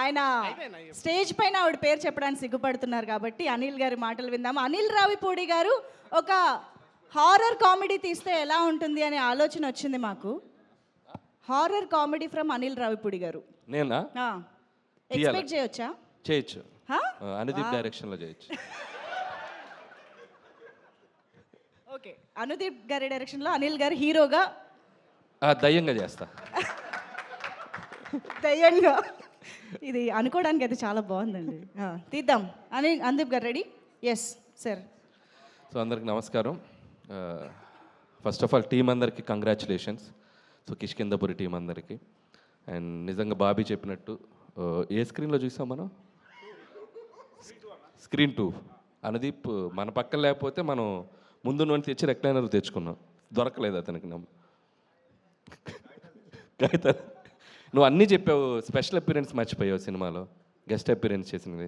ఆయన స్టేజ్ పైన ఆవిడ పేరు చెప్పడానికి సిగ్గుపడుతున్నారు కాబట్టి అనిల్ గారి మాటలు విందాము. అనిల్ రావిపూడి గారు ఒక హారర్ కామెడీ తీస్తే ఎలా ఉంటుంది అనే ఆలోచన వచ్చింది మాకు. Horror comedy from Anil Ravipudi గారు. నేనా? ఎక్స్పెక్ట్ చేయొచ్చా? చేయొచ్చు. అనుదీప్ డైరెక్షన్లో చేయొచ్చు. ఓకే, అనుదీప్ గారి డైరెక్షన్లో అనిల్ గారు హీరోగా దయ్యంగా చేస్తా. దయ్యంగా. ఇది అనుకోవడానికి అయితే చాలా బాగుందండి. తీద్దాం. అనుదీప్ గారు రెడీ? Yes sir. సో అందరికి నమస్కారం. ఫస్ట్ ఆఫ్ ఆల్ టీం అందరికీ కంగ్రాచులేషన్స్. సో కిష్కిందపురి టీం అందరికీ. అండ్ నిజంగా బాబీ చెప్పినట్టు ఏ స్క్రీన్లో చూసాం మనం? స్క్రీన్ 2. అనుదీప్ మన పక్కన లేకపోతే మనం ముందు నుండి తెచ్చి రెక్లైనర్ తెచ్చుకున్నాం. దొరకలేదు అతనికి. నువ్వు అన్నీ చెప్పావు, స్పెషల్ అపీరెన్స్ మర్చిపోయావు సినిమాలో, గెస్ట్ అపీరెన్స్ చేసినది.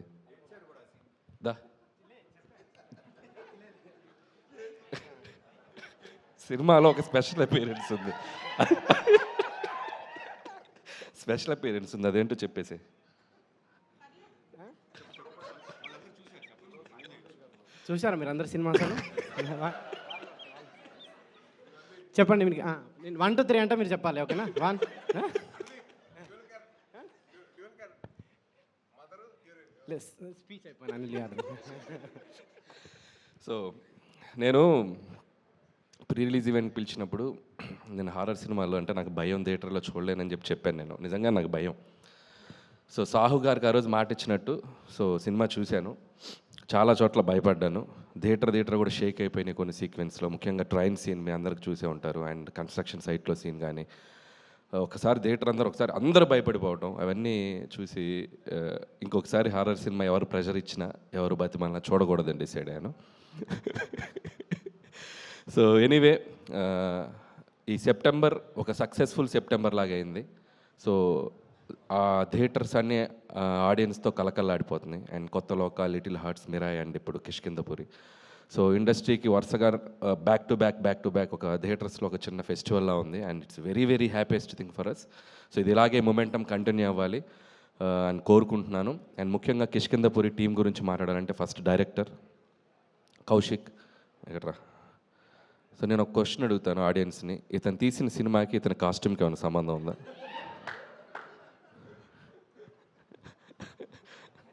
దా సినిమాలో ఒక స్పెషల్ అపీరెన్స్ ఉంది. స్పెషల్ అపీరెన్స్ ఉంది, అదేంటో చెప్పేసి. చూసారా మీరు అందరు సినిమా? చెప్పండి మీరు. నేను 1 2 3 అంటే మీరు చెప్పాలి, ఓకేనా? 1 స్పీచ్ అయిపోయినా అనిల్ యాదవ్. సో నేను ప్రీ రిలీజ్ ఈవెంట్ పిలిచినప్పుడు నేను హారర్ సినిమాలో అంటే నాకు భయం, థియేటర్లో చూడలేనని చెప్పాను. నేను నిజంగా నాకు భయం. సో సాహు గారికి ఆ రోజు మాట ఇచ్చినట్టు సో సినిమా చూశాను, చాలా చోట్ల భయపడ్డాను. థియేటర్ కూడా షేక్ అయిపోయినాయి కొన్ని సీక్వెన్స్లో, ముఖ్యంగా ట్రైన్ సీన్ మీ అందరికి చూసే ఉంటారు. అండ్ కన్స్ట్రక్షన్ సైట్లో సీన్ కానీ ఒకసారి థియేటర్ అందరూ భయపడిపోవటం అవన్నీ చూసి ఇంకొకసారి హారర్ సినిమా ఎవరు ప్రెషర్ ఇచ్చినా ఎవరు బతిమల్లా చూడకూడదని డిసైడ్ అయ్యాను. సో ఎనీవే ఈ సెప్టెంబర్ ఒక సక్సెస్ఫుల్ సెప్టెంబర్ లాగా అయింది. సో ఆ థియేటర్స్ అన్నీ ఆడియన్స్తో కలకల్లాడిపోతున్నాయి. అండ్ కొత్త లోక, లిటిల్ హార్ట్స్, మిరాయ్ అండ్ ఇప్పుడు కిష్కిందపురి. సో ఇండస్ట్రీకి వరుసగా బ్యాక్ టు బ్యాక్ ఒక థియేటర్స్లో ఒక చిన్న ఫెస్టివల్లా ఉంది. And it's very very happiest thing for us. So ఇది ఇలాగే మొమెంటం కంటిన్యూ అవ్వాలి అని కోరుకుంటున్నాను. అండ్ ముఖ్యంగా కిష్కిందపురి టీం గురించి మాట్లాడాలంటే ఫస్ట్ డైరెక్టర్ కౌశిక్ ఎక్కడ్రా. సో నేను ఒక క్వశ్చన్ అడుగుతాను ఆడియన్స్ని, ఇతను తీసిన సినిమాకి ఇతని కాస్ట్యూమ్కి ఏమైనా సంబంధం ఉందా?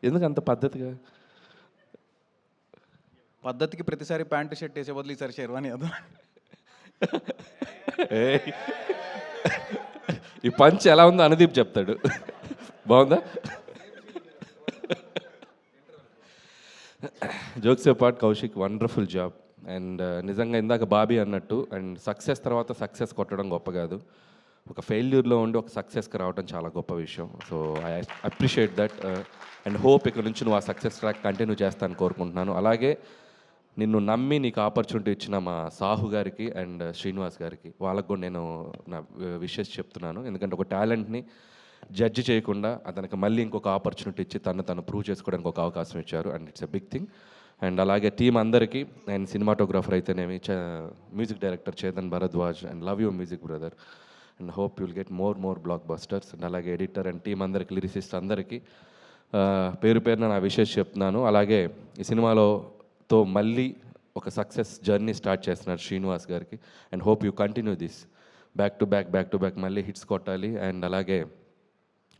ఎందుకు అంత పద్ధతిగా? పద్ధతికి ప్రతిసారి ప్యాంటు షర్ట్ వేసే బదులు ఈసారి షెర్వానీ అదో. ఈ పంచ్ ఎలా ఉందో అనుదీప్ చెప్తాడు. బాగుందా? Jokes part Kaushik wonderful job. And నిజంగా ఇందాక బాబీ అన్నట్టు అండ్ సక్సెస్ తర్వాత సక్సెస్ కొట్టడం గొప్ప కాదు, ఒక ఫెయిల్యూర్లో ఉండి ఒక సక్సెస్కి రావడం చాలా గొప్ప విషయం. So I appreciate that and hope ఇక్కడ నుంచి నువ్వు ఆ సక్సెస్ ట్రాక్ కంటిన్యూ చేస్తాను కోరుకుంటున్నాను. అలాగే నిన్ను నమ్మి నీకు ఆపర్చునిటీ ఇచ్చిన మా సాహు గారికి అండ్ శ్రీనివాస్ గారికి, వాళ్ళకు కూడా నేను నా విషెస్ చెప్తున్నాను. ఎందుకంటే ఒక టాలెంట్ని జడ్జి చేయకుండా అతనికి మళ్ళీ ఇంకొక ఆపర్చునిటీ ఇచ్చి తను ప్రూవ్ చేసుకోవడానికి ఒక అవకాశం ఇచ్చారు. And it's a big thing. And అలాగే టీం అందరికీ అండ్ సినిమాటోగ్రాఫర్ అయితేనేమి, music director Chetan Bharadwaj and love you music brother and hope you'll get more blockbusters. And అలాగే ఎడిటర్ అండ్ టీం అందరికి, లిరిసిస్ట్ అందరికీ పేరు పేరున నా విషెస్ చెప్తున్నాను. అలాగే ఈ సినిమాతో మళ్ళీ ఒక సక్సెస్ జర్నీ స్టార్ట్ చేస్తున్నారు శ్రీనివాస్ గారికి. And hope you continue this back to back మళ్ళీ హిట్స్ కొట్టాలి. అండ్ అలాగే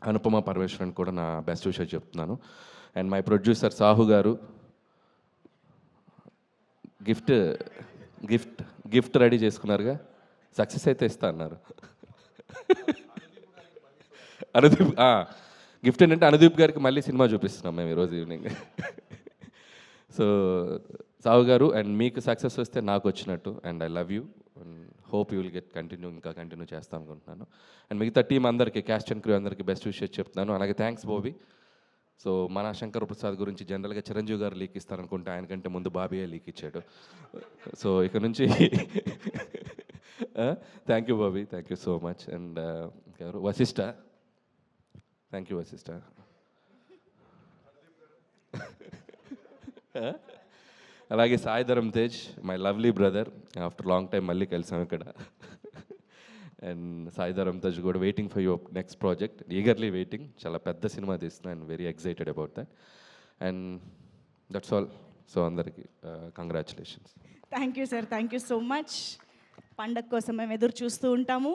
అనుపమ పరమేశ్వరన్ కూడా నా బెస్ట్ విషెస్ చెప్తున్నాను. అండ్ మై ప్రొడ్యూసర్ సాహు గారు గిఫ్ట్ రెడీ చేసుకున్నారుగా, సక్సెస్ అయితే ఇస్తా అన్నారు. అనుదీప్ గిఫ్ట్ ఏంటంటే అనుదీప్ గారికి మళ్ళీ సినిమా చూపిస్తున్నాం మేము ఈరోజు ఈవినింగ్. సో సాహు గారు అండ్ మీకు సక్సెస్ వస్తే నాకు వచ్చినట్టు. And I love you and hope you will get continue చేస్తాను అనుకుంటున్నాను. అండ్ మిగతా టీం అందరికీ, క్యాస్ట్ అండ్ క్రూ అందరికీ బెస్ట్ విషెస్ చెప్తున్నాను. అలాగే థ్యాంక్స్ బాబీ. సో మన శంకర్ ప్రసాద్ గురించి జనరల్గా చిరంజీవి గారు లీక్ ఇస్తారనుకుంటే ఆయనకంటే ముందు బాబీయే లీక్ ఇచ్చాడు. సో ఇక నుంచి thank you Bobby, thank you so much. And ఎవరు వశిష్ఠ, థ్యాంక్ యూ వశిష్ఠ. అలాగే Sai Dharam Tej, my lovely brother, after long time మళ్ళీ కలిసాం ఇక్కడ. అండ్ సాయిధరం తజ్ కూడా waiting for your next project, eagerly waiting. చాలా పెద్ద సినిమా తీస్తున్నా and very excited about that. And that's all. So అందరికీ congratulations. Thank you sir, thank you so much. పండగ కోసం మేము ఎదురు చూస్తూ ఉంటాము.